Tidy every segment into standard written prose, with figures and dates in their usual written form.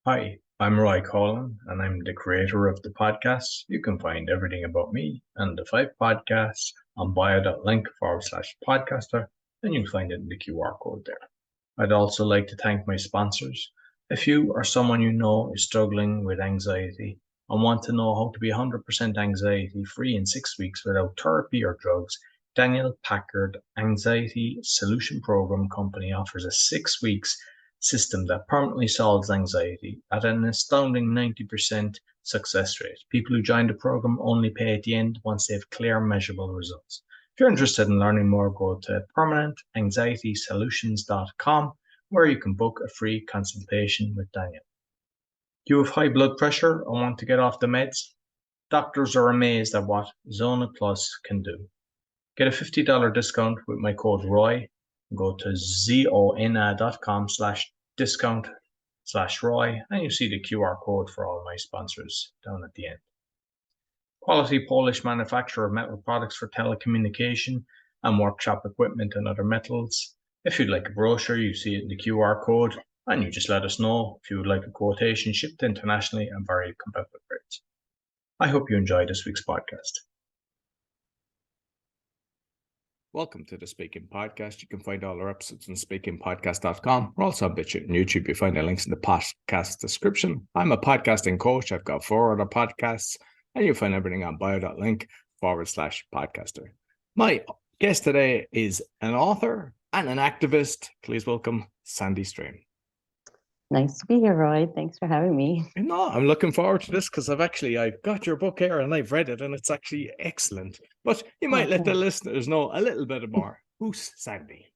Hi, I'm Roy Colin, and I'm the creator of the podcast. You can find everything about me and the 5 podcasts on bio.link/podcaster, and you'll find it in the QR code there. I'd also like to thank my sponsors. If you or someone you know is struggling with anxiety and want to know how to be 100% anxiety free in 6 weeks without therapy or drugs, Daniel Packard Anxiety Solution Program Company offers a 6 weeks system that permanently solves anxiety at an astounding 90% success rate. People who join the program only pay at the end once they have clear, measurable results. If you're interested in learning more, go to permanentanxietysolutions.com, where you can book a free consultation with Daniel. Do you have high blood pressure or want to get off the meds? Doctors are amazed at what Zona Plus can do. Get a $50 discount with my code ROY. Go to zona.com/discount/ROY, and you see the QR code for all my sponsors down at the end. Quality Polish manufacturer of metal products for telecommunication and workshop equipment and other metals. If you'd like a brochure, you see it in the QR code, and you just let us know if you would like a quotation shipped internationally and very competitive rates. I hope you enjoyed this week's podcast. Welcome to the Speaking Podcast. You can find all our episodes on speakingpodcast.com. We're also on BitChute and YouTube. You find the links in the podcast description. I'm a podcasting coach. I've got 4 other podcasts, and you'll find everything on bio.link/podcaster. My guest today is an author and an activist. Please welcome Sandy Stream. Nice to be here, Roy. Thanks for having me. No, I'm looking forward to this because I've got your book here and I've read it and it's actually excellent. But you might let the listeners know a little bit more. Who's Sandy?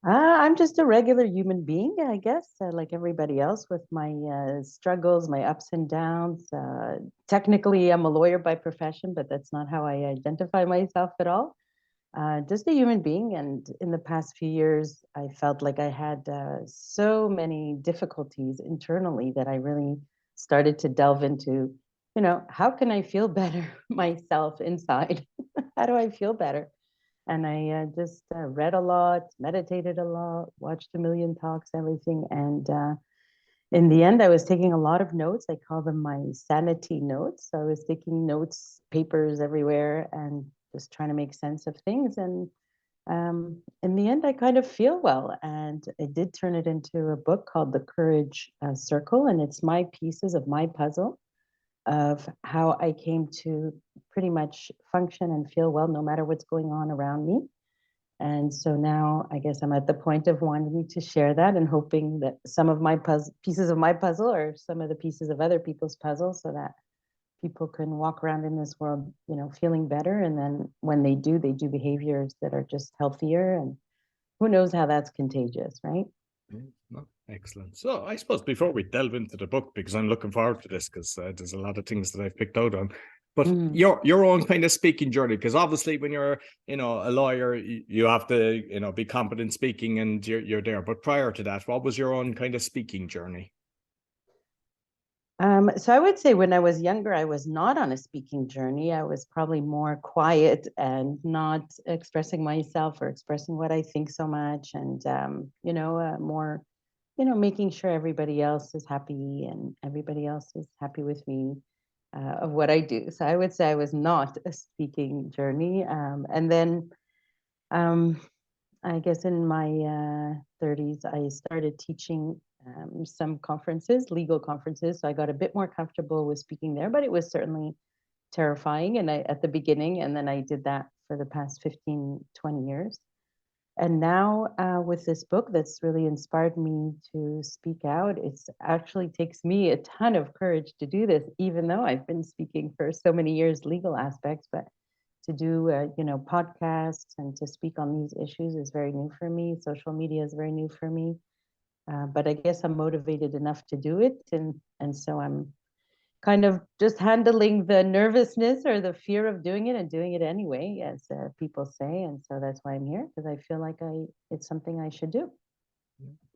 I'm just a regular human being, I guess, like everybody else, with my struggles, my ups and downs. Technically, I'm a lawyer by profession, but that's not how I identify myself at all. Just a human being. And in the past few years, I felt like I had so many difficulties internally that I really started to delve into, how can I feel better myself inside? How do I feel better? And I just read a lot, meditated a lot, watched a million talks, everything. And in the end, I was taking a lot of notes. I call them my sanity notes. So I was taking notes, papers everywhere, and just trying to make sense of things. And in the end, I kind of feel well. And I did turn it into a book called The Courage Circle. And it's my pieces of my puzzle of how I came to pretty much function and feel well no matter what's going on around me. And so now I guess I'm at the point of wanting to share that and hoping that some of my pieces of my puzzle are some of the pieces of other people's puzzles, so that people can walk around in this world, feeling better. And then when they do behaviors that are just healthier. And who knows how that's contagious, right? Excellent. So I suppose before we delve into the book, because I'm looking forward to this, because there's a lot of things that I've picked out on, but your own kind of speaking journey, because obviously when you're, a lawyer, you have to, be competent speaking and you're there. But prior to that, what was your own kind of speaking journey? So I would say when I was younger, I was not on a speaking journey. I was probably more quiet and not expressing myself or expressing what I think so much. And, more, making sure everybody else is happy and everybody else is happy with me of what I do. So I would say I was not a speaking journey. And then I guess in my 30s, I started teaching some conferences, legal conferences. So I got a bit more comfortable with speaking there, but it was certainly terrifying at the beginning. And then I did that for the past 15, 20 years. And now with this book that's really inspired me to speak out, it actually takes me a ton of courage to do this, even though I've been speaking for so many years, legal aspects, but to do, podcasts and to speak on these issues is very new for me. Social media is very new for me. But I guess I'm motivated enough to do it. And so I'm kind of just handling the nervousness or the fear of doing it and doing it anyway, as people say. And so that's why I'm here, because I feel like it's something I should do.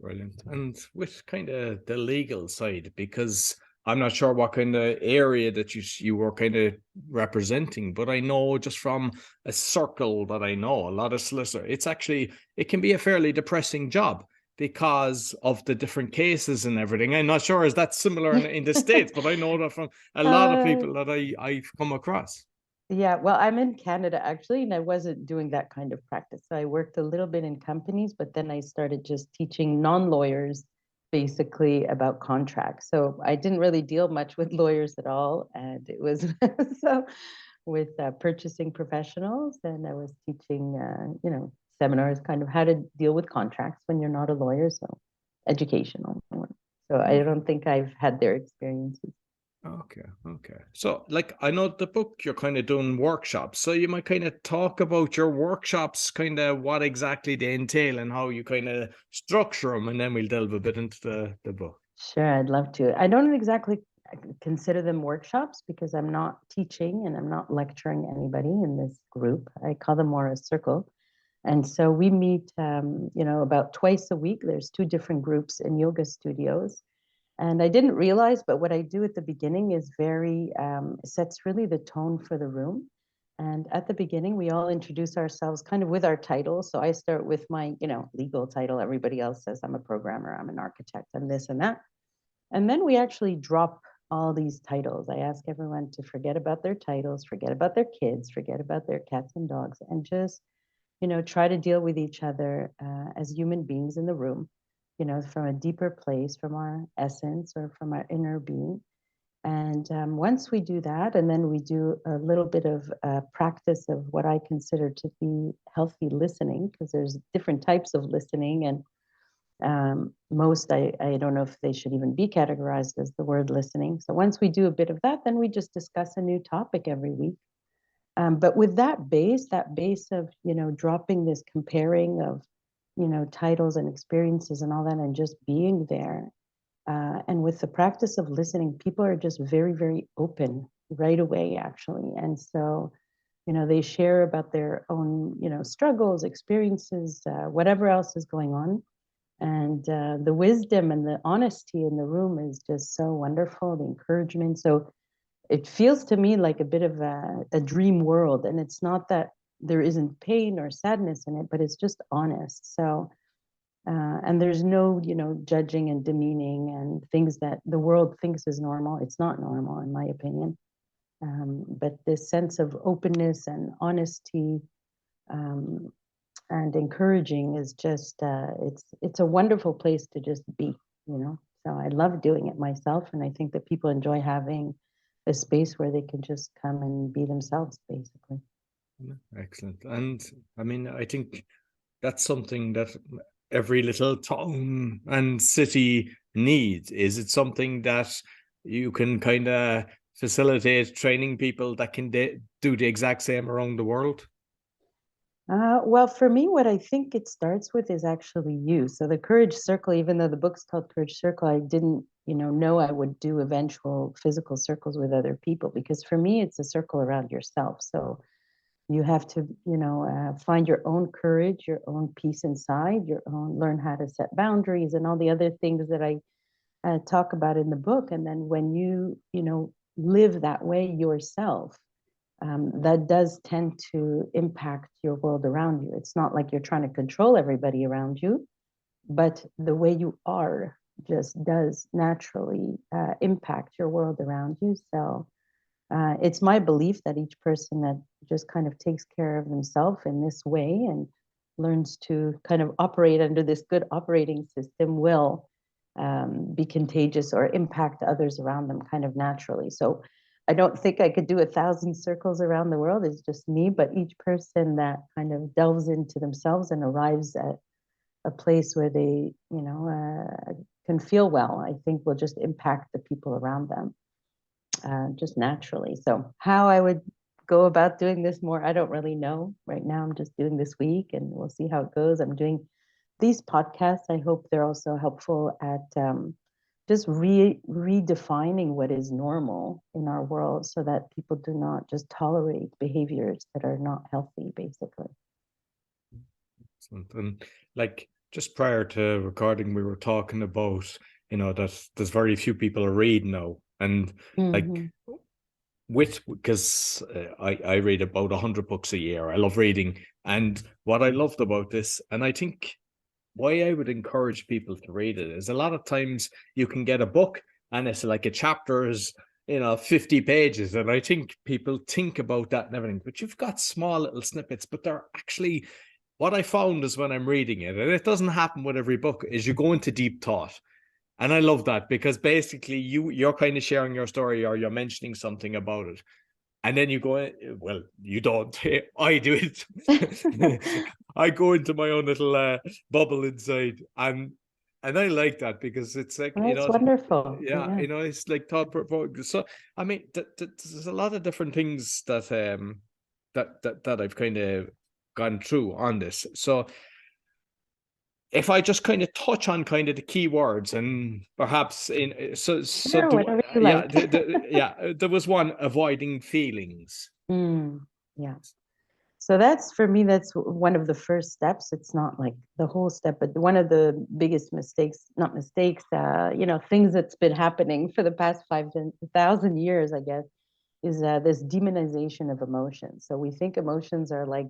Brilliant. And with kind of the legal side, because I'm not sure what kind of area that you were kind of representing, but I know just from a circle that I know, a lot of solicitors, it can be a fairly depressing job. because of the different cases and everything. I'm not sure is that similar in the States, but I know that from a lot of people that I've come across. Yeah, well, I'm in Canada actually, and I wasn't doing that kind of practice. So I worked a little bit in companies, but then I started just teaching non-lawyers basically about contracts. So I didn't really deal much with lawyers at all. And it was so with purchasing professionals, and I was teaching, seminars, kind of how to deal with contracts when you're not a lawyer. So educational. So I don't think I've had their experiences. Okay. So, like, I know the book you're kind of doing workshops, so you might kind of talk about your workshops, kind of what exactly they entail and how you kind of structure them, and then we'll delve a bit into the book. Sure, I'd love to. I don't exactly consider them workshops because I'm not teaching and I'm not lecturing anybody in this group. I call them more a circle. And so we meet, about twice a week. There's 2 different groups in yoga studios. And I didn't realize, but what I do at the beginning is very, sets really the tone for the room. And at the beginning, we all introduce ourselves kind of with our titles. So I start with my, legal title. Everybody else says I'm a programmer, I'm an architect, I'm this and that. And then we actually drop all these titles. I ask everyone to forget about their titles, forget about their kids, forget about their cats and dogs, and just, try to deal with each other as human beings in the room, from a deeper place, from our essence or from our inner being. And once we do that, and then we do a little bit of practice of what I consider to be healthy listening, because there's different types of listening, and most I don't know if they should even be categorized as the word listening. So once we do a bit of that, then we just discuss a new topic every week. But with that base of, dropping this comparing of, titles and experiences and all that, and just being there. And with the practice of listening, people are just very, very open right away, actually. And so, they share about their own, struggles, experiences, whatever else is going on. And the wisdom and the honesty in the room is just so wonderful, the encouragement. So it feels to me like a bit of a dream world. And it's not that there isn't pain or sadness in it, but it's just honest. So, and there's no, judging and demeaning and things that the world thinks is normal. It's not normal, in my opinion. But this sense of openness and honesty and encouraging is just, it's a wonderful place to just be, So I love doing it myself. And I think that people enjoy having a space where they can just come and be themselves, basically. Excellent. And I mean, I think that's something that every little town and city needs. Is it something that you can kind of facilitate training people that can do the exact same around the world? Well, for me, what I think it starts with is actually you. So the Courage Circle, even though the book's called Courage Circle, I didn't, know I would do eventual physical circles with other people, because for me, it's a circle around yourself. So you have to, find your own courage, your own peace inside, learn how to set boundaries and all the other things that I talk about in the book. And then when you, live that way yourself, that does tend to impact your world around you. It's not like you're trying to control everybody around you, but the way you are just does naturally impact your world around you. So it's my belief that each person that just kind of takes care of themselves in this way and learns to kind of operate under this good operating system will be contagious or impact others around them kind of naturally. So I don't think I could do 1,000 circles around the world. It's just me, but each person that kind of delves into themselves and arrives at a place where they, can feel well, I think will just impact the people around them just naturally. So how I would go about doing this more, I don't really know. Right now, I'm just doing this week and we'll see how it goes. I'm doing these podcasts. I hope they're also helpful at just redefining what is normal in our world so that people do not just tolerate behaviors that are not healthy, basically. Excellent. And like just prior to recording, we were talking about, that there's very few people read now. And like because I read about 100 books a year. I love reading. And what I loved about this, and I think why I would encourage people to read it is a lot of times you can get a book and it's like a chapter is, 50 pages. And I think people think about that and everything, but you've got small little snippets, but they're actually, what I found is when I'm reading it, and it doesn't happen with every book, is you go into deep thought. And I love that because basically you're kind of sharing your story or you're mentioning something about it. And then you go, well, you don't, I do it. I go into my own little bubble inside. And I like that because it's like, That's wonderful. yeah, Yeah. it's like thought provoking. So, I mean, there's a lot of different things that that I've kind of gone through on this. So if I just kind of touch on kind of the key words and perhaps Sure, whatever you like. there was one, avoiding feelings. Yeah. So that's, for me, that's one of the first steps. It's not like the whole step, but one of the biggest mistakes, not mistakes, things that's been happening for the past 5,000 years, I guess, is this demonization of emotions. So we think emotions are like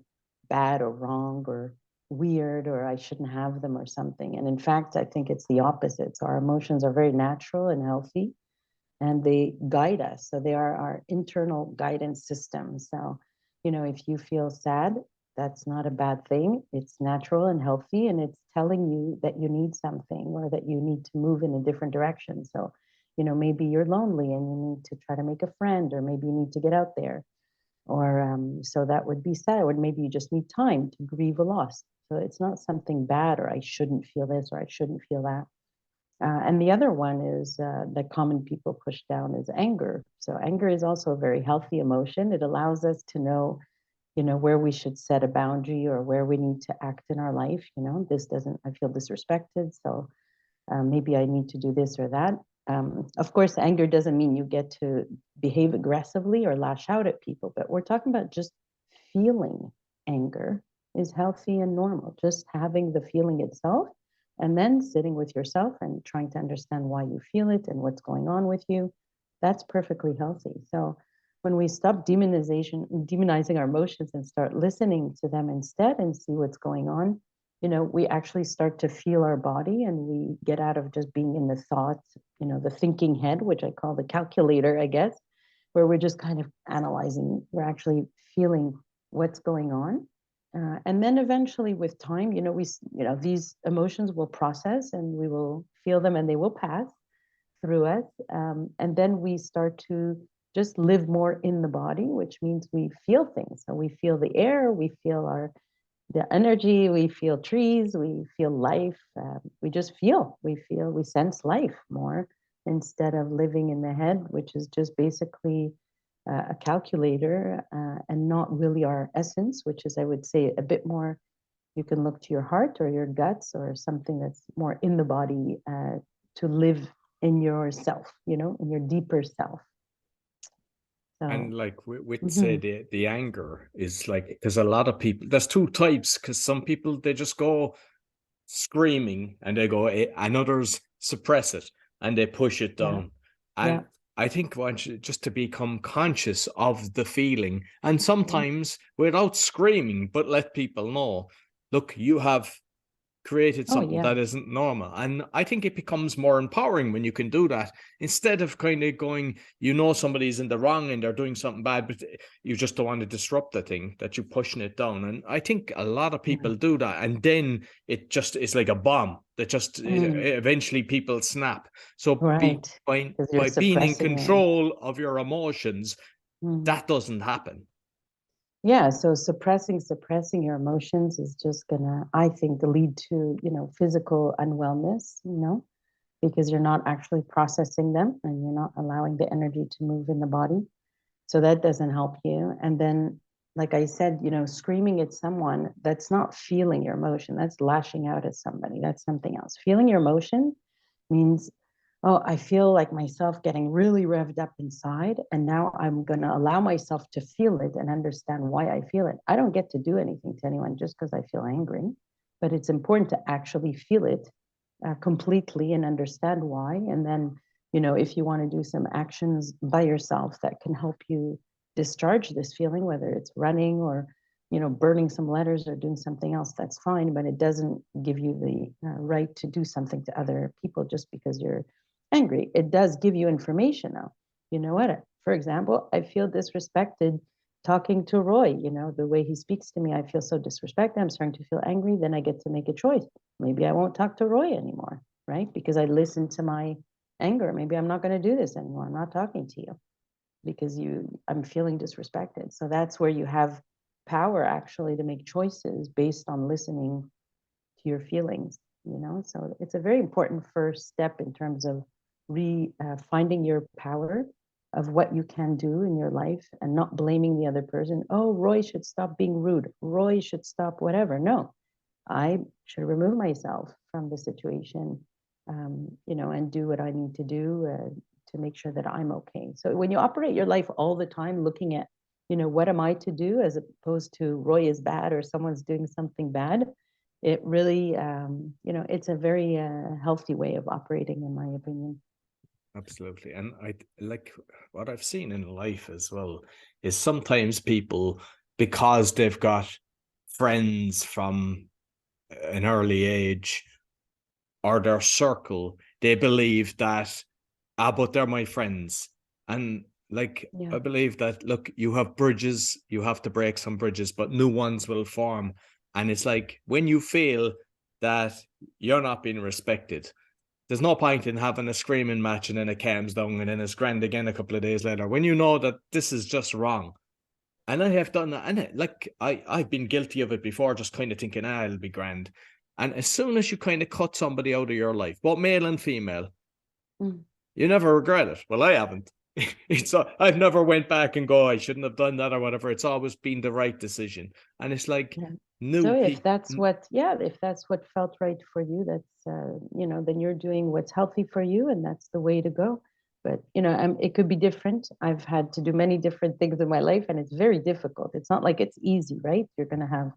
bad or wrong or weird, or I shouldn't have them or something. And in fact, I think it's the opposite. So our emotions are very natural and healthy, and they guide us. So they are our internal guidance system. So, if you feel sad, that's not a bad thing. It's natural and healthy, and it's telling you that you need something or that you need to move in a different direction. So, maybe you're lonely and you need to try to make a friend, or maybe you need to get out there. Or so that would be sad, or maybe you just need time to grieve a loss. So it's not something bad, or I shouldn't feel this, or I shouldn't feel that. And the other one is that common people push down is anger. So anger is also a very healthy emotion. It allows us to know, where we should set a boundary or where we need to act in our life. This doesn't, I feel disrespected, so maybe I need to do this or that. Of course, anger doesn't mean you get to behave aggressively or lash out at people, but we're talking about just feeling anger is healthy and normal. Just having the feeling itself, and then sitting with yourself and trying to understand why you feel it and what's going on with you, that's perfectly healthy. So when we stop demonizing our emotions and start listening to them instead and see what's going on, we actually start to feel our body, and we get out of just being in the thoughts, the thinking head, which I call the calculator, I guess, where we're just kind of analyzing. We're actually feeling what's going on. And then eventually with time, these emotions will process and we will feel them and they will pass through us. And then we start to just live more in the body, which means we feel things. So we feel the air, we feel the energy, we feel trees, we feel life. We just feel, we sense life more, instead of living in the head, which is just basically a calculator, and not really our essence, which is, I would say, a bit more, you can look to your heart or your guts or something that's more in the body, to live in yourself, in your deeper self. So, and like say the anger is like, because a lot of people, there's two types, because some people, they just go screaming and they go, and others suppress it and they push it down. And I think just to become conscious of the feeling, and sometimes without screaming, but let people know, look, you have created something that isn't normal. And I think it becomes more empowering when you can do that, instead of kind of going, somebody's in the wrong and they're doing something bad, but you just don't want to disrupt the thing, that you're pushing it down. And I think a lot of people do that, and then it just is like a bomb that just eventually people snap. So by being in control of your emotions, that doesn't happen. Yeah, so suppressing your emotions is just gonna, I think, lead to, physical unwellness, because you're not actually processing them and you're not allowing the energy to move in the body. So that doesn't help you. And then, like I said, screaming at someone, that's not feeling your emotion. That's lashing out at somebody. That's something else. Feeling your emotion means, oh, I feel like myself getting really revved up inside, and now I'm going to allow myself to feel it and understand why I feel it. I don't get to do anything to anyone just because I feel angry, but it's important to actually feel it completely and understand why. And then, if you want to do some actions by yourself that can help you discharge this feeling, whether it's running or burning some letters or doing something else, that's fine, but it doesn't give you the right to do something to other people just because you're angry. It does give you information now. You know what? For example, I feel disrespected talking to Roy. The way he speaks to me, I feel so disrespected. I'm starting to feel angry. Then I get to make a choice. Maybe I won't talk to Roy anymore, right? Because I listened to my anger. Maybe I'm not going to do this anymore. I'm not talking to you because I'm feeling disrespected. So that's where you have power actually to make choices based on listening to your feelings. So it's a very important first step in terms of finding your power of what you can do in your life and not blaming the other person. Oh, Roy should stop being rude. Roy should stop whatever. No, I should remove myself from the situation, and do what I need to do to make sure that I'm okay. So when you operate your life all the time looking at, what am I to do, as opposed to Roy is bad or someone's doing something bad, it really, it's a very healthy way of operating, in my opinion. Absolutely. And I like what I've seen in life as well is sometimes people, because they've got friends from an early age or their circle, they believe that, but they're my friends. And like, Yeah. I believe that, look, you have bridges, you have to break some bridges, but new ones will form. And it's like, when you feel that you're not being respected, there's no point in having a screaming match and then it calms down and then it's grand again a couple of days later, when you know that this is just wrong. And I have done that. And I've been guilty of it before, just kind of thinking, it'll be grand. And as soon as you kind of cut somebody out of your life, both male and female, you never regret it. Well, I haven't. I've never went back and go, I shouldn't have done that or whatever. It's always been the right decision. And it's like, so if that's what felt right for you, that's then you're doing what's healthy for you, and that's the way to go. But it could be different. I've had to do many different things in my life, and it's very difficult. It's not like it's easy, right? You're going to have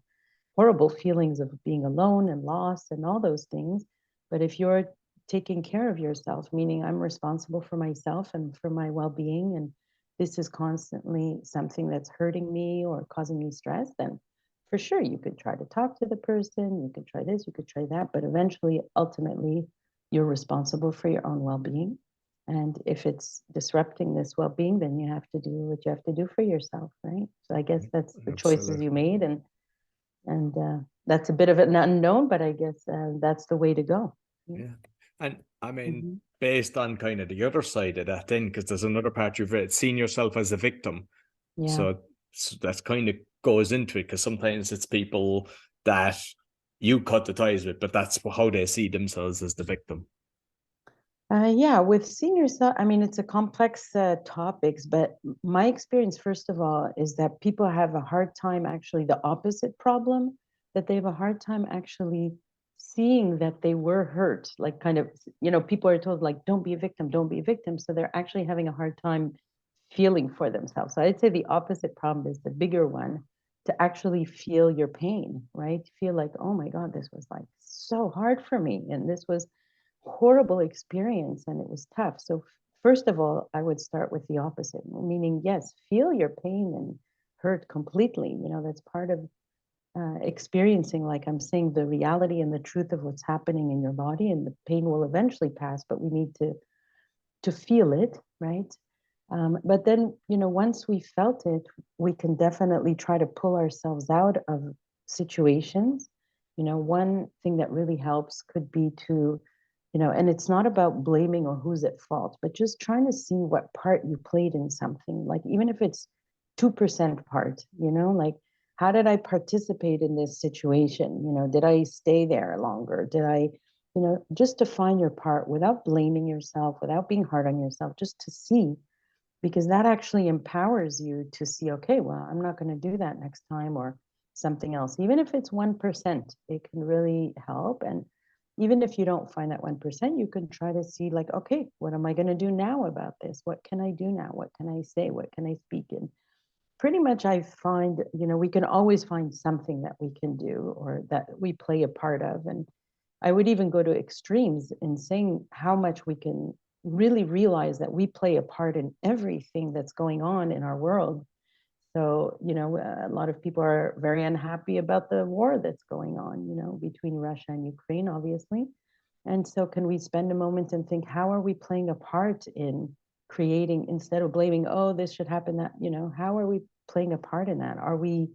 horrible feelings of being alone and lost and all those things. But if you're taking care of yourself, meaning I'm responsible for myself and for my well-being, and this is constantly something that's hurting me or causing me stress, then for sure you could try to talk to the person, you could try this, you could try that, but eventually, ultimately, you're responsible for your own well-being. And if it's disrupting this well-being, then you have to do what you have to do for yourself, right? So I guess that's the choices you made, and that's a bit of an unknown, but I guess that's the way to go. Yeah. And I mean, based on kind of the other side of that then, because there's another part you've read, seeing yourself as a victim. Yeah. So that's kind of goes into it, because sometimes it's people that you cut the ties with, but that's how they see themselves, as the victim. With seeing yourself, I mean, it's a complex topics, but my experience, first of all, is that people have a hard time, actually the opposite problem, that they have a hard time actually seeing that they were hurt. Like kind of, people are told like, don't be a victim, don't be a victim. So they're actually having a hard time feeling for themselves. So I'd say the opposite problem is the bigger one, to actually feel your pain, right? Feel like, oh my God, this was like so hard for me. And this was horrible experience and it was tough. So first of all, I would start with the opposite, meaning, yes, feel your pain and hurt completely. That's part of experiencing, like I'm saying, the reality and the truth of what's happening in your body, and the pain will eventually pass, but we need to feel it, right? But then, once we felt it, we can definitely try to pull ourselves out of situations. One thing that really helps could be to, and it's not about blaming or who's at fault, but just trying to see what part you played in something. Like, even if it's 2% part, like, how did I participate in this situation? Did I stay there longer? Did I, just to find your part without blaming yourself, without being hard on yourself, just to see, because that actually empowers you to see, okay, well, I'm not going to do that next time, or something else. Even if it's 1%, it can really help. And even if you don't find that 1%, you can try to see, like, okay, what am I going to do now about this? What can I do now? What can I say? What can I speak in? Pretty much I find, we can always find something that we can do or that we play a part of. And I would even go to extremes in saying how much we can really realize that we play a part in everything that's going on in our world. So, a lot of people are very unhappy about the war that's going on, between Russia and Ukraine, obviously. And so can we spend a moment and think, how are we playing a part in creating, instead of blaming, oh, this should happen, that, how are we playing a part in that? Are we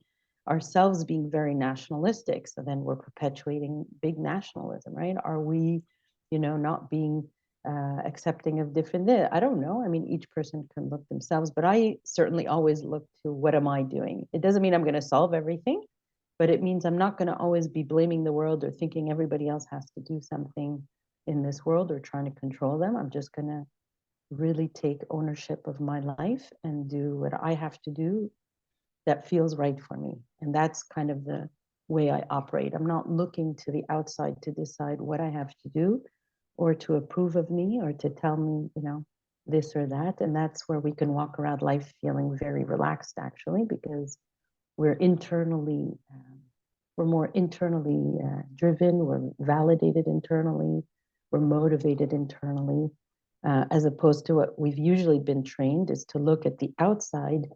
ourselves being very nationalistic? So then we're perpetuating big nationalism, right? Are we, not being accepting of different, I don't know. I mean, each person can look themselves, but I certainly always look to what am I doing? It doesn't mean I'm going to solve everything, but it means I'm not going to always be blaming the world or thinking everybody else has to do something in this world or trying to control them. I'm just going to really take ownership of my life and do what I have to do that feels right for me. And that's kind of the way I operate. I'm not looking to the outside to decide what I have to do or to approve of me or to tell me, this or that. And that's where we can walk around life feeling very relaxed, actually, because we're more internally driven, we're validated internally, we're motivated internally, as opposed to what we've usually been trained is to look at the outside,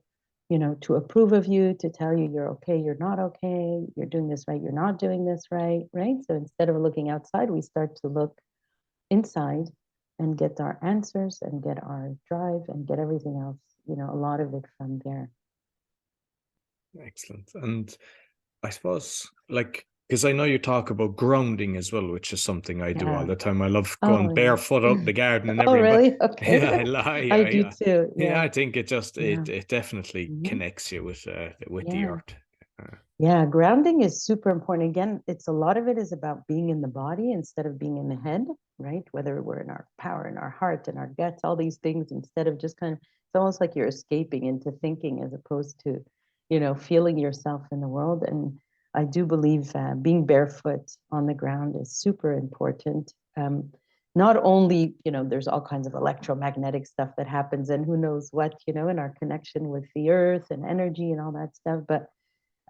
to approve of you, to tell you you're okay, you're not okay, you're doing this right, you're not doing this right, right? So instead of looking outside, we start to look inside and get our answers and get our drive and get everything else, a lot of it from there. Excellent. And I suppose, because I know you talk about grounding as well, which is something I do all the time. I love going barefoot out in the garden and everything. Oh, really? Okay. Yeah, I do too. Yeah, I think it just it definitely Mhm. connects you with the Yeah. earth. Yeah, grounding is super important. Again, it's a lot of it is about being in the body instead of being in the head, right? Whether we're in our power, in our heart, in our guts, all these things, instead of just kind of, it's almost like you're escaping into thinking as opposed to, feeling yourself in the world. And I do believe being barefoot on the ground is super important. Not only, there's all kinds of electromagnetic stuff that happens and who knows what, in our connection with the earth and energy and all that stuff, but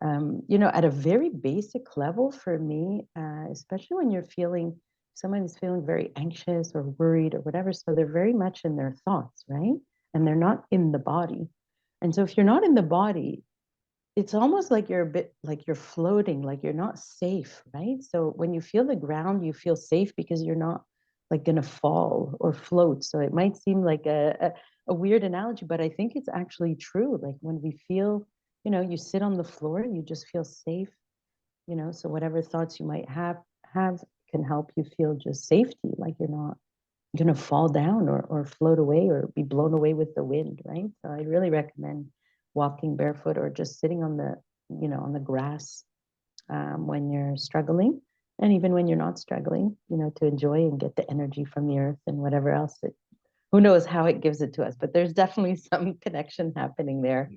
at a very basic level for me, especially when someone is feeling very anxious or worried or whatever, so they're very much in their thoughts, right? And they're not in the body. And so if you're not in the body, it's almost like you're a bit like you're floating, like you're not safe, right? So when you feel the ground, you feel safe because you're not like gonna fall or float. So it might seem like a weird analogy, but I think it's actually true. Like when we feel, you sit on the floor, you just feel safe, so whatever thoughts you might have can help you feel just safety, like you're not gonna fall down or float away or be blown away with the wind, right? So I really recommend walking barefoot or just sitting on the grass when you're struggling, and even when you're not struggling, to enjoy and get the energy from the earth and whatever else who knows how it gives it to us, but there's definitely some connection happening there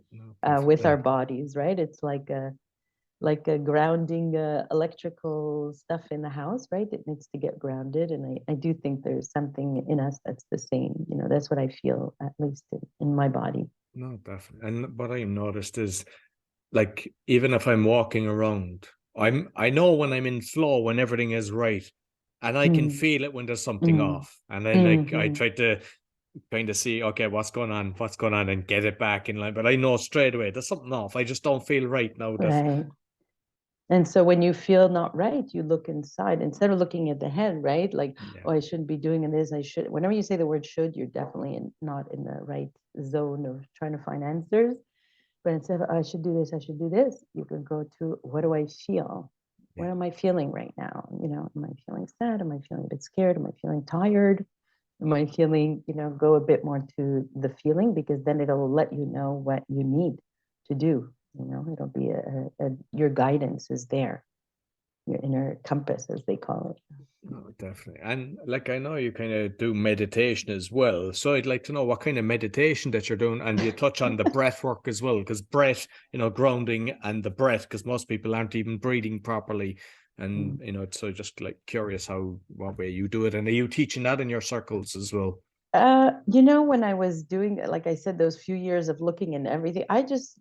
with our bodies, right? It's like a grounding electrical stuff in the house, right? It needs to get grounded. And I do think there's something in us that's the same. That's what I feel, at least in my body. No, definitely. And what I noticed is, even if I'm walking around, I know when I'm in flow, when everything is right, and I can feel it when there's something off. And then I try to kind of see, okay, what's going on, and get it back in line. But I know straight away there's something off. I just don't feel right now. Right. And so when you feel not right, you look inside instead of looking at the head, right? Like, oh, I shouldn't be doing this. I should. Whenever you say the word should, you're definitely not in the right zone of trying to find answers. But instead of I should do this, I should do this, you can go to what do I feel? What am I feeling right now? Am I feeling sad? Am I feeling a bit scared? Am I feeling tired? Am I feeling, go a bit more to the feeling, because then it'll let you know what you need to do. It'll be your guidance is there, your inner compass, as they call it. Oh, definitely. And I know you kind of do meditation as well. So I'd like to know what kind of meditation that you're doing. And you touch on the breath work as well, because breath, grounding and the breath, because most people aren't even breathing properly. And, so just curious what way you do it. And are you teaching that in your circles as well? When I was doing, like I said, those few years of looking in everything, I just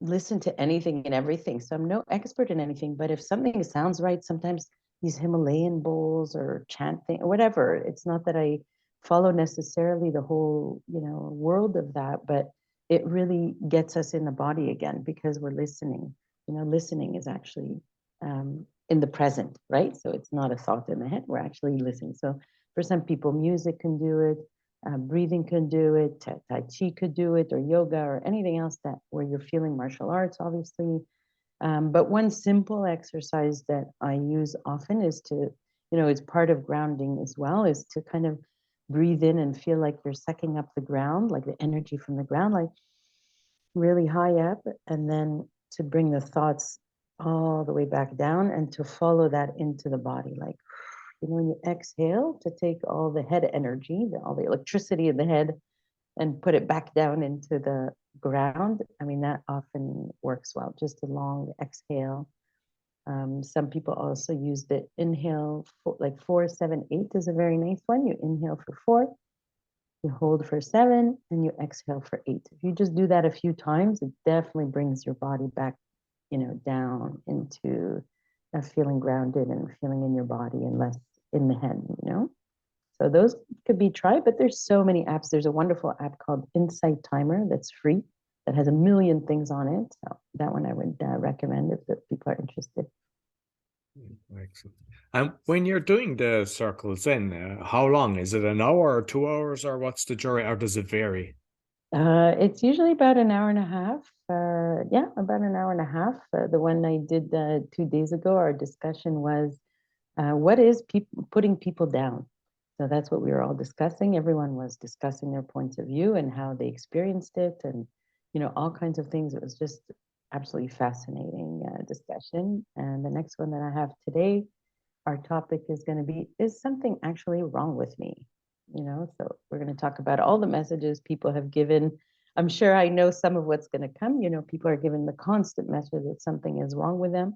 listen to anything and everything. So I'm no expert in anything, but if something sounds right, sometimes these Himalayan bowls or chanting or whatever, it's not that I follow necessarily the whole, world of that, but it really gets us in the body again because we're listening. Listening is actually in the present, right? So it's not a thought in the head. We're actually listening. So for some people, music can do it, breathing can do it, Tai Chi could do it, or yoga, or anything else that where you're feeling martial arts, obviously. But one simple exercise that I use often is to, it's part of grounding as well, is to kind of breathe in and feel like you're sucking up the ground, like the energy from the ground, like really high up, and then to bring the thoughts all the way back down and to follow that into the body. Like, when you exhale, to take all the head energy, all the electricity in the head, and put it back down into the ground. I mean, that often works well, just a long exhale. Some people also use the inhale, like 4-7-8 is a very nice one. You inhale for 4, you hold for 7, and you exhale for 8. If you just do that a few times, it definitely brings your body back, down into feeling grounded and feeling in your body and less in the head. So those could be tried, but there's so many apps. There's a wonderful app called Insight Timer that's free, that has a million things on it. So that one I would recommend if people are interested. Excellent. And when you're doing the circles, then how long is it? An hour or 2 hours, or what's the jury, or does it vary? It's usually about an hour and a half. Yeah, about an hour and a half. The one I did 2 days ago, our discussion was what is putting people down? So that's what we were all discussing. Everyone was discussing their points of view and how they experienced it, and all kinds of things. It was just absolutely fascinating discussion. And the next one that I have today, our topic is going to be, is something actually wrong with me? So we're going to talk about all the messages people have given. I'm sure I know some of what's going to come. People are given the constant message that something is wrong with them.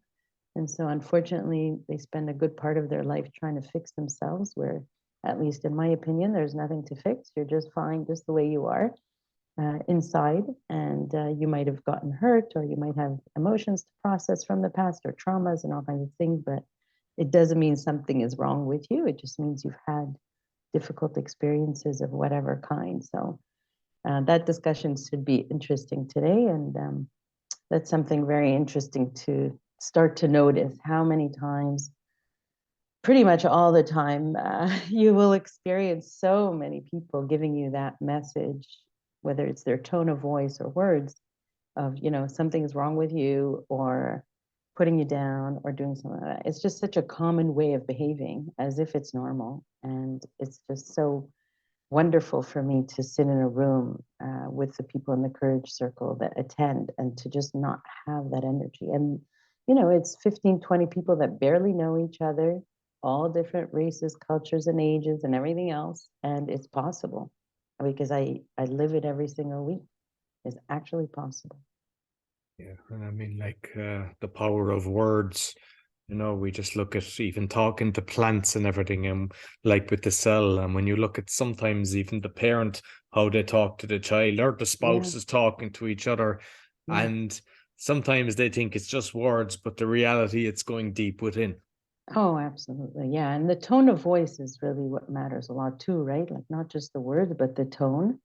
And so unfortunately, they spend a good part of their life trying to fix themselves, where, at least in my opinion, there's nothing to fix. You're just fine just the way you are inside. And you might have gotten hurt, or you might have emotions to process from the past, or traumas and all kinds of things. But it doesn't mean something is wrong with you. It just means you've had difficult experiences of whatever kind. So that discussion should be interesting today. And that's something very interesting to start to notice, how many times, pretty much all the time, you will experience so many people giving you that message, whether it's their tone of voice or words of, something is wrong with you, or putting you down, or doing something like that. It's just such a common way of behaving, as if it's normal. And it's just so wonderful for me to sit in a room with the people in the Courage Circle that attend, and to just not have that energy. And, it's 15, 20 people that barely know each other, all different races, cultures, and ages, and everything else. And it's possible, because I live it every single week. It's actually possible. Yeah, and I mean, like the power of words. We just look at even talking to plants and everything, and like with the cell. And when you look at sometimes even the parent, how they talk to the child, or the spouse is talking to each other, and sometimes they think it's just words, but the reality, it's going deep within. Oh, absolutely. Yeah. And the tone of voice is really what matters a lot too, right? Like, not just the words, but the tone.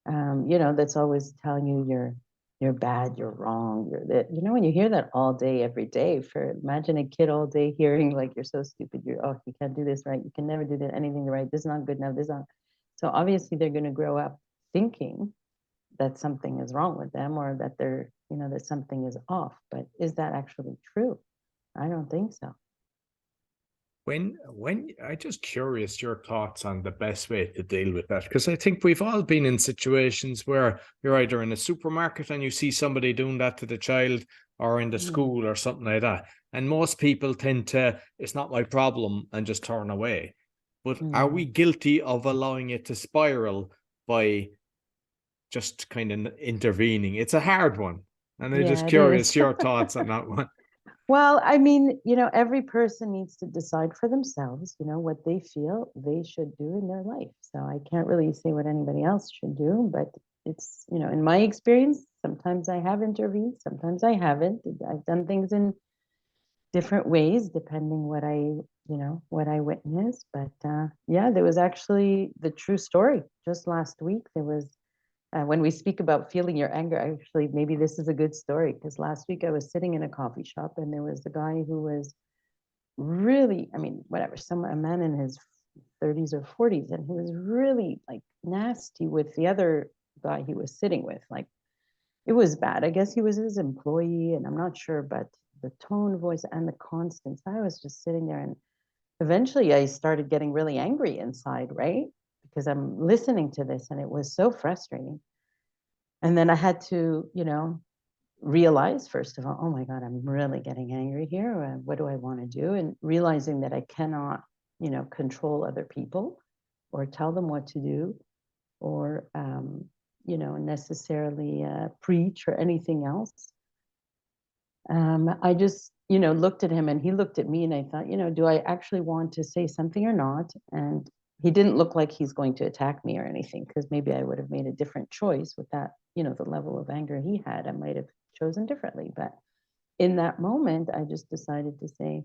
That's always telling you you're bad, you're wrong, you're that. When you hear that all day, every day, imagine a kid all day hearing like, you're so stupid, you can't do this right, you can never do anything right, this is not good enough, this is not. So obviously they're going to grow up thinking that something is wrong with them, or that that something is off. But is that actually true? I don't think so. When I just curious your thoughts on the best way to deal with that, because I think we've all been in situations where you're either in a supermarket and you see somebody doing that to the child, or in the school or something like that, and most people tend to, it's not my problem, and just turn away. But are we guilty of allowing it to spiral by just kind of intervening? It's a hard one, and I'm just curious your thoughts on that one. Well, I mean, every person needs to decide for themselves, what they feel they should do in their life. So I can't really say what anybody else should do, but it's, in my experience, sometimes I have intervened, sometimes I haven't. I've done things in different ways, depending what I witnessed. But yeah, there was actually the true story. Just last week, there was when we speak about feeling your anger, actually, maybe this is a good story, because last week I was sitting in a coffee shop and there was a guy who was really, I mean, whatever, a man in his 30s or 40s, and he was really like nasty with the other guy he was sitting with. Like, it was bad. I guess he was his employee, and I'm not sure, but the tone of voice and the constants, I was just sitting there, and eventually I started getting really angry inside, right? Because I'm listening to this and it was so frustrating. And then I had to, realize, first of all, oh my God, I'm really getting angry here. What do I want to do? And realizing that I cannot, control other people or tell them what to do or, necessarily preach or anything else. I just, looked at him and he looked at me and I thought, do I actually want to say something or not? And he didn't look like he's going to attack me or anything, because maybe I would have made a different choice with that, the level of anger he had. I might have chosen differently. But in that moment, I just decided to say,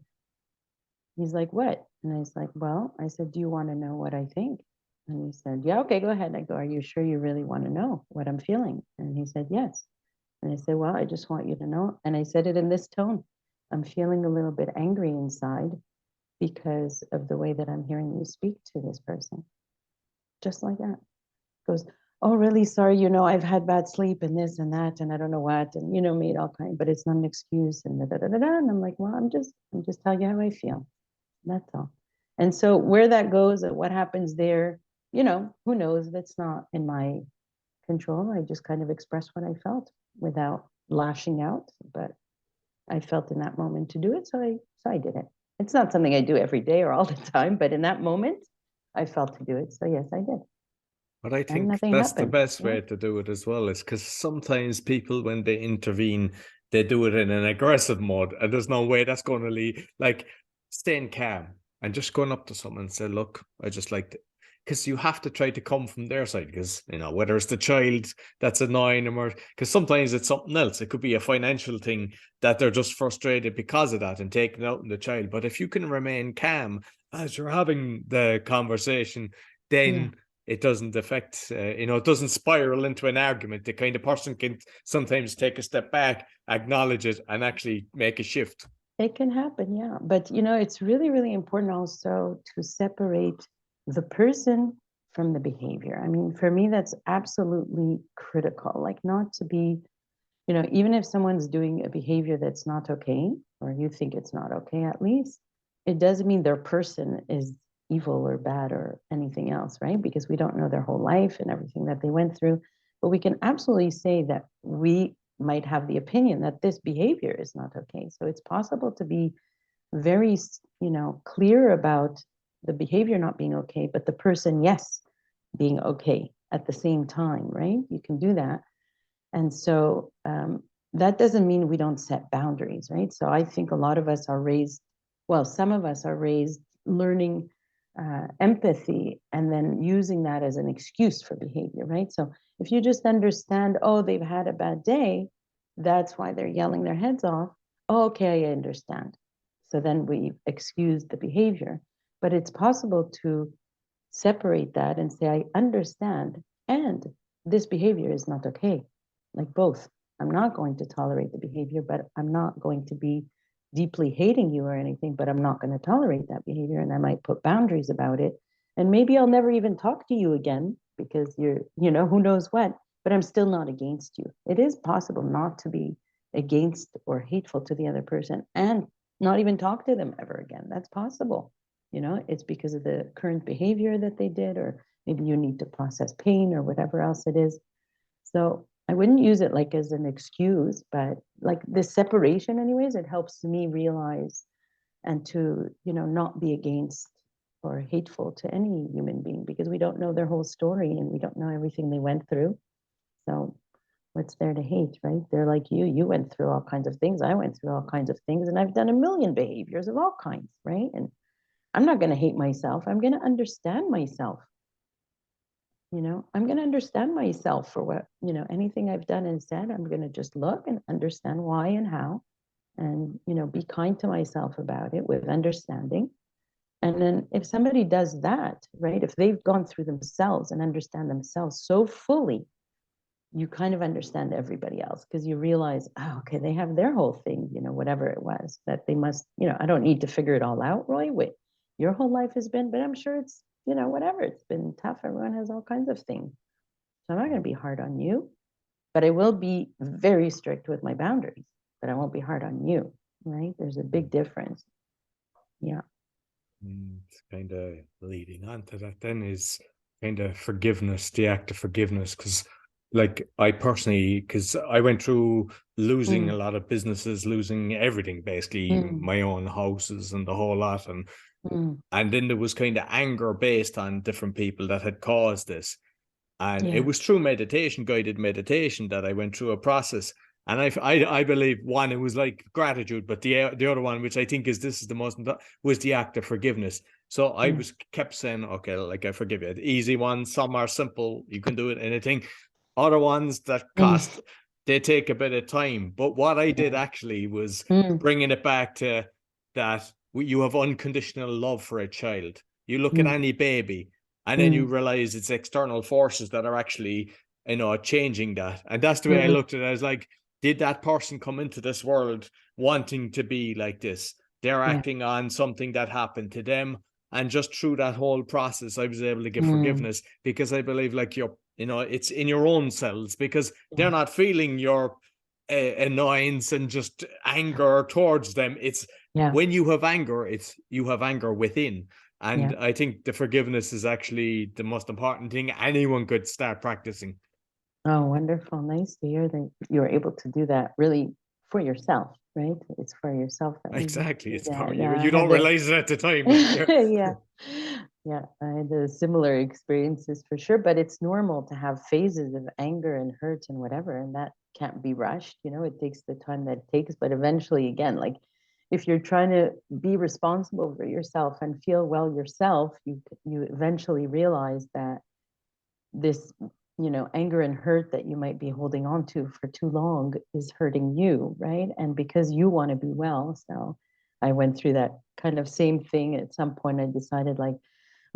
he's like, what? And I was like, well, I said, do you want to know what I think? And he said, yeah, okay, go ahead. I go, are you sure you really want to know what I'm feeling? And he said, yes. And I said, well, I just want you to know. And I said it in this tone. I'm feeling a little bit angry inside because of the way that I'm hearing you speak to this person. Just like that. Goes, oh, really sorry, I've had bad sleep and this and that, and I don't know what, and made all kind, but it's not an excuse, and da, da, da, da. And I'm like, well, I'm just telling you how I feel. That's all. And so where that goes and what happens there, who knows? That's not in my control. I just kind of expressed what I felt without lashing out, but I felt in that moment to do it, so I did it. It's not something I do every day or all the time, but in that moment, I felt to do it. So yes, I did. But I And think nothing that's the happened. best Yeah. way to do it as well, is because sometimes people, when they intervene, they do it in an aggressive mode, and there's no way that's going to lead. Like, staying calm and just going up to someone and say, look, I just like to, because you have to try to come from their side, because, whether it's the child that's annoying them, or because sometimes it's something else. It could be a financial thing that they're just frustrated because of that and taking out on the child. But if you can remain calm as you're having the conversation, then it doesn't affect, it doesn't spiral into an argument. The kind of person can sometimes take a step back, acknowledge it, and actually make a shift. It can happen, yeah. But, it's really, really important also to separate the person from the behavior. I mean, for me, that's absolutely critical. Like, not to be, even if someone's doing a behavior that's not okay, or you think it's not okay, at least, it doesn't mean their person is evil or bad or anything else, right? Because we don't know their whole life and everything that they went through. But we can absolutely say that we might have the opinion that this behavior is not okay. So it's possible to be very, clear about the behavior not being okay, but the person, yes, being okay at the same time, right? You can do that. And so that doesn't mean we don't set boundaries, right? So I think a lot of us are raised, well, some of us are raised learning empathy and then using that as an excuse for behavior, right? So if you just understand, oh, they've had a bad day, that's why they're yelling their heads off. Oh, okay, I understand. So then we excuse the behavior. But it's possible to separate that and say, I understand, and this behavior is not okay. Like both. I'm not going to tolerate the behavior, but I'm not going to be deeply hating you or anything, but I'm not going to tolerate that behavior. And I might put boundaries about it. And maybe I'll never even talk to you again because you're, who knows what, but I'm still not against you. It is possible not to be against or hateful to the other person and not even talk to them ever again. That's possible. It's because of the current behavior that they did, or maybe you need to process pain or whatever else it is. So I wouldn't use it like as an excuse, but like this separation anyways, it helps me realize and to, not be against or hateful to any human being, because we don't know their whole story and we don't know everything they went through. So what's there to hate, right? They're like you went through all kinds of things. I went through all kinds of things, and I've done a million behaviors of all kinds, right? And I'm not going to hate myself. I'm going to understand myself. I'm going to understand myself for what, anything I've done and said. I'm going to just look and understand why and how, and, be kind to myself about it with understanding. And then if somebody does that, right, if they've gone through themselves and understand themselves so fully, you kind of understand everybody else, because you realize, oh, okay, they have their whole thing, whatever it was that they must, I don't need to figure it all out, Roy. Wait, your whole life has been, but I'm sure it's, whatever, it's been tough. Everyone has all kinds of things. So I'm not going to be hard on you, but I will be very strict with my boundaries, but I won't be hard on you, right? There's a big difference. Yeah. It's kind of leading on to that then is kind of forgiveness, the act of forgiveness. Because like I personally, because I went through losing a lot of businesses, losing everything, basically my own houses and the whole lot. And then there was kind of anger based on different people that had caused this. And it was through meditation, guided meditation, that I went through a process. And I believe one, it was like gratitude, but the other one, which I think this is the most, was the act of forgiveness. So I kept saying, okay, like I forgive you. The easy ones, some are simple, you can do it, anything. Other ones that cost, they take a bit of time. But what I did actually was bringing it back to that you have unconditional love for a child. You look at any baby, and then you realize it's external forces that are actually, changing that. And that's the way I looked at it. I was like, did that person come into this world wanting to be like this? They're acting on something that happened to them. And just through that whole process, I was able to give forgiveness, because I believe like it's in your own cells, because they're not feeling your annoyance and just anger towards them. It's when you have anger, you have anger within. And I think the forgiveness is actually the most important thing anyone could start practicing. Oh, wonderful. Nice to hear that you're able to do that really for yourself, right? It's for yourself. That exactly. It's for you. You don't realize it at the time. Yeah. I had a similar experiences for sure, but it's normal to have phases of anger and hurt and whatever, and that can't be rushed. It takes the time that it takes, but eventually, again, like if you're trying to be responsible for yourself and feel well yourself, you eventually realize that this anger and hurt that you might be holding on to for too long is hurting you, right? And because you want to be well. So I went through that kind of same thing. At some point I decided, like,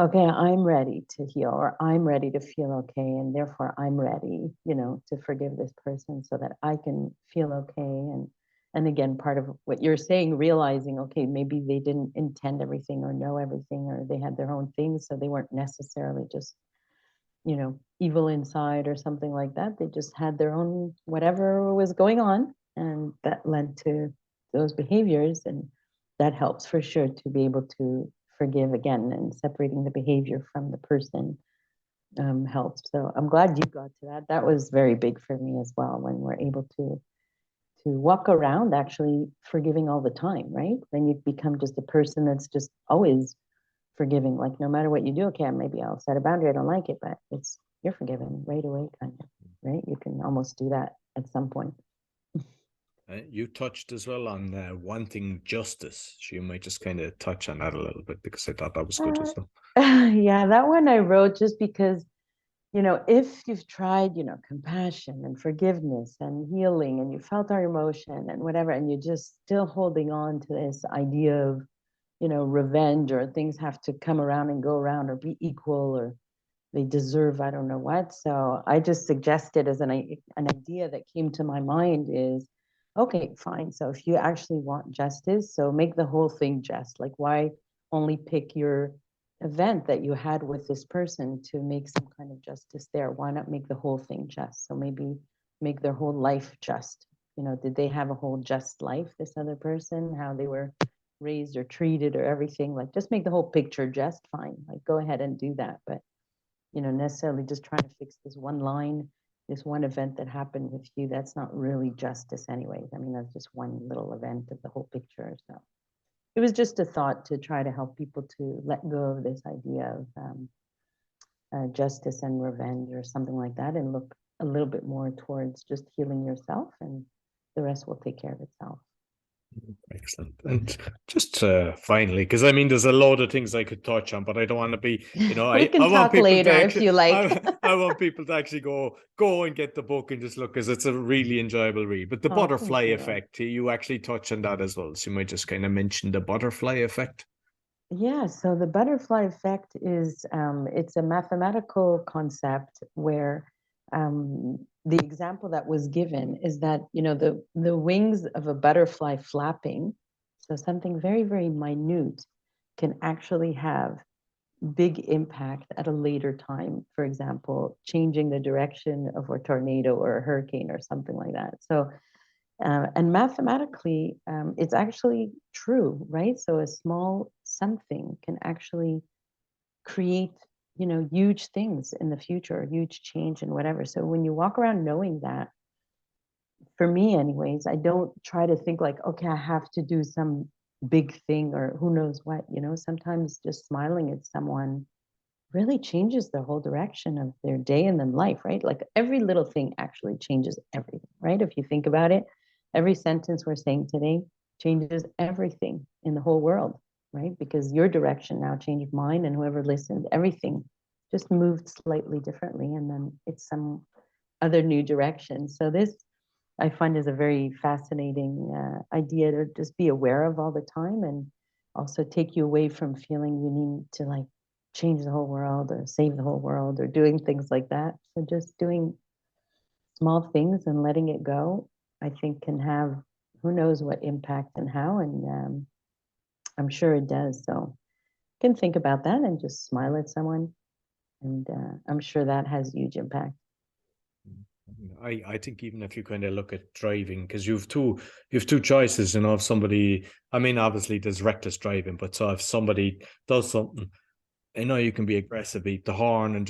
okay, I'm ready to heal, or I'm ready to feel okay, and therefore I'm ready, to forgive this person so that I can feel okay. And again, part of what you're saying, realizing, okay, maybe they didn't intend everything or know everything, or they had their own things, so they weren't necessarily just evil inside or something like that. They just had their own whatever was going on, and that led to those behaviors. And that helps for sure to be able to forgive again, and separating the behavior from the person helps. So I'm glad you got to that. That was very big for me as well, when we're able to walk around actually forgiving all the time, right? Then you become just a person that's just always forgiving, like no matter what you do, okay, maybe I'll set a boundary, I don't like it, but you're forgiven right away, kind of, right? You can almost do that at some point. You touched as well on wanting justice. So you might just kind of touch on that a little bit, because I thought that was good as well. Yeah, that one I wrote just because, if you've tried, compassion and forgiveness and healing, and you felt our emotion and whatever, and you're just still holding on to this idea of revenge, or things have to come around and go around, or be equal, or they deserve I don't know what. So I just suggested, as an idea that came to my mind, is, okay, fine. So if you actually want justice, so make the whole thing just. Like, why only pick your event that you had with this person to make some kind of justice there? Why not make the whole thing just? So maybe make their whole life just. Did they have a whole just life, this other person? How they were raised or treated or everything? Like, just make the whole picture just. Fine, like, go ahead and do that. But necessarily just trying to fix this one line, this one event that happened with you, that's not really justice anyways. I mean, that's just one little event of the whole picture. So it was just a thought to try to help people to let go of this idea of justice and revenge or something like that, and look a little bit more towards just healing yourself, and the rest will take care of itself. Excellent. And just finally, because I mean, there's a lot of things I could touch on, but I don't want to be, We I can want talk people later to if actually, you like. I want people to actually go and get the book and just look, because it's a really enjoyable read. But the Oh, butterfly thank you. effect, you actually touch on that as well. So you might just kind of mention the butterfly effect. Yeah, so the butterfly effect is it's a mathematical concept where the example that was given is that, the wings of a butterfly flapping, so something very, very minute, can actually have big impact at a later time. For example, changing the direction of a tornado or a hurricane or something like that. So, and mathematically, it's actually true, right? So a small something can actually create, huge things in the future, huge change and whatever. So when you walk around knowing that, for me anyways, I don't try to think like, okay, I have to do some big thing or who knows what, sometimes just smiling at someone really changes the whole direction of their day and then life, right? Like every little thing actually changes everything, right? If you think about it, every sentence we're saying today changes everything in the whole world, right? Because your direction now changed mine, and whoever listened, everything just moved slightly differently, and then it's some other new direction. So this, I find, is a very fascinating idea to just be aware of all the time, and also take you away from feeling you need to like change the whole world or save the whole world or doing things like that. So just doing small things and letting it go, I think, can have who knows what impact and how, and I'm sure it does. So you can think about that and just smile at someone, and I'm sure that has huge impact. I think even if you kind of look at driving, because you've two choices, if somebody, I mean, obviously there's reckless driving, but so if somebody does something, you can be aggressive, beat the horn,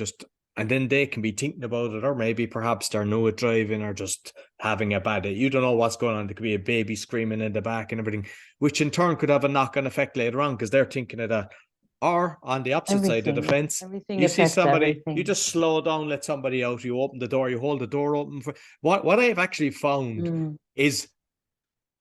and then they can be thinking about it, or maybe perhaps they're new at driving or just having a bad day. You don't know what's going on. There could be a baby screaming in the back and everything, which in turn could have a knock-on effect later on because they're thinking of that. Or on the opposite side of the fence, you see somebody, you just slow down, let somebody out, you open the door, you hold the door open. For what I have actually found is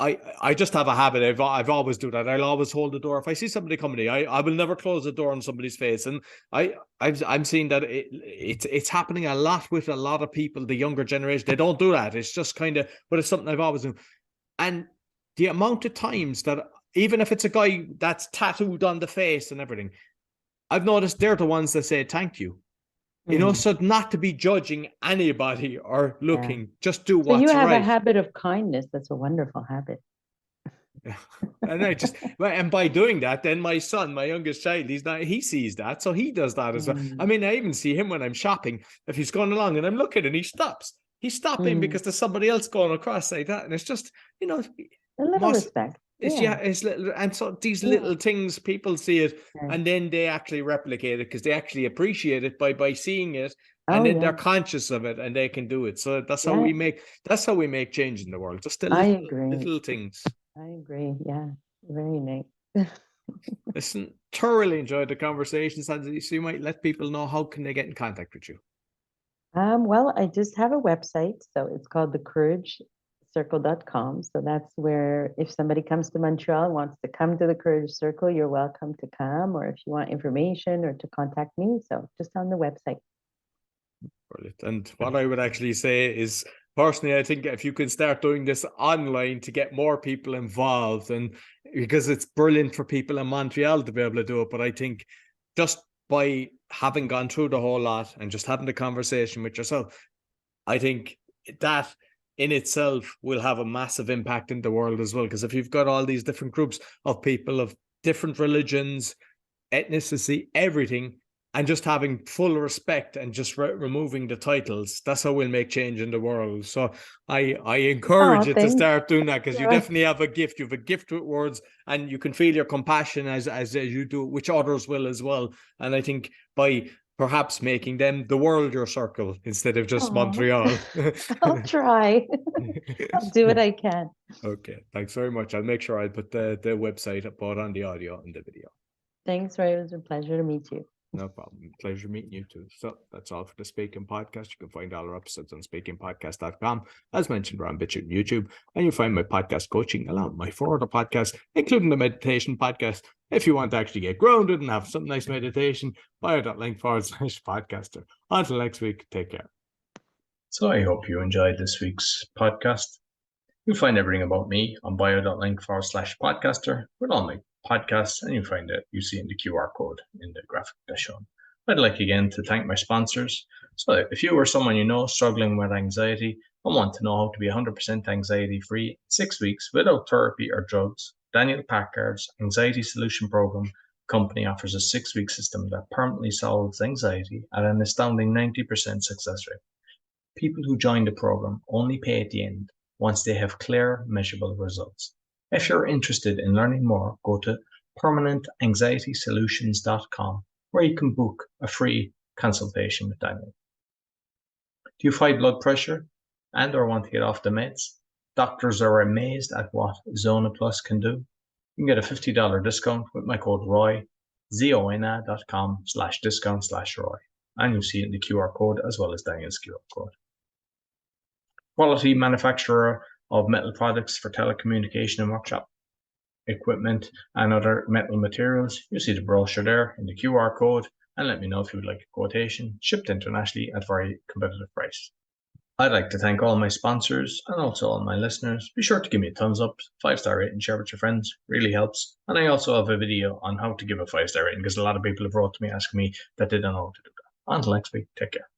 I just have a habit. I've always do that. I'll always hold the door. If I see somebody coming in, I will never close the door on somebody's face. And I'm seeing that it's happening a lot with a lot of people, the younger generation. They don't do that. It's just kind of, but it's something I've always done. And the amount of times that, even if it's a guy that's tattooed on the face and everything, I've noticed they're the ones that say thank you. So not to be judging anybody or looking, just do what's right. So you have a habit of kindness. That's a wonderful habit. Yeah. And by doing that, then my son, my youngest child, he sees that, so he does that as well. I mean, I even see him when I'm shopping. If he's going along and I'm looking and he stops, he's stopping because there's somebody else going across like that, and it's just a little respect. It's little, and so these little things, people see it, and then they actually replicate it because they actually appreciate it by seeing it, and then they're conscious of it and they can do it. So that's how we make change in the world. Just the little things. I agree. Yeah, very nice. Listen, thoroughly enjoyed the conversation, Sandy. So you might let people know how can they get in contact with you. Well, I just have a website, so it's called thecouragecircle.com. So that's where, if somebody comes to Montreal and wants to come to the Courage Circle, you're welcome to come, or if you want information or to contact me, so just on the website. Brilliant. And what I would actually say is, personally, I think if you can start doing this online to get more people involved, and because it's brilliant for people in Montreal to be able to do it, but I think just by having gone through the whole lot and just having the conversation with yourself, I think that in itself will have a massive impact in the world as well. Because if you've got all these different groups of people of different religions, ethnicity, everything, and just having full respect and just removing the titles, that's how we'll make change in the world. So I encourage you to start doing that, because you definitely have a gift. You have a gift with words, and you can feel your compassion as you do, which others will as well. And I think by perhaps making them the world your circle instead of just Montreal. I'll try. I'll do what I can. Okay, thanks very much. I'll make sure I put the website up both on the audio and the video. Thanks, Ray. It was a pleasure to meet you. No problem. Pleasure meeting you too. So that's all for the Speaking Podcast. You can find all our episodes on speakingpodcast.com. As mentioned, we're on BitChute and YouTube. And you'll find my podcast coaching along with my 4 other podcasts, including the meditation podcast. If you want to actually get grounded and have some nice meditation, bio.link/podcaster. Until next week, take care. So I hope you enjoyed this week's podcast. You'll find everything about me on bio.link/podcaster with all my podcasts, and you'll find it, you see in the QR code in the graphic that's shown. I'd like again to thank my sponsors. So if you or someone you know struggling with anxiety and want to know how to be 100% anxiety free in 6 weeks without therapy or drugs, Daniel Packard's Anxiety Solution Program company offers a 6-week system that permanently solves anxiety at an astounding 90% success rate. People who join the program only pay at the end once they have clear, measurable results. If you're interested in learning more, go to permanentanxietysolutions.com where you can book a free consultation with Daniel. Do you fight blood pressure and or want to get off the meds? Doctors are amazed at what Zona Plus can do. You can get a $50 discount with my code ROY, zona.com/discount/ROY. And you'll see it in the QR code as well as Daniel's QR code. Quality manufacturer of metal products for telecommunication and workshop equipment and other metal materials. You see the brochure there in the QR code, and let me know if you would like a quotation, shipped internationally at very competitive price. I'd like to thank all my sponsors and also all my listeners. Be sure to give me a thumbs up, 5-star rating, share with your friends, really helps. And I also have a video on how to give a 5-star rating because a lot of people have wrote to me asking me that they don't know how to do that. Until next week, take care.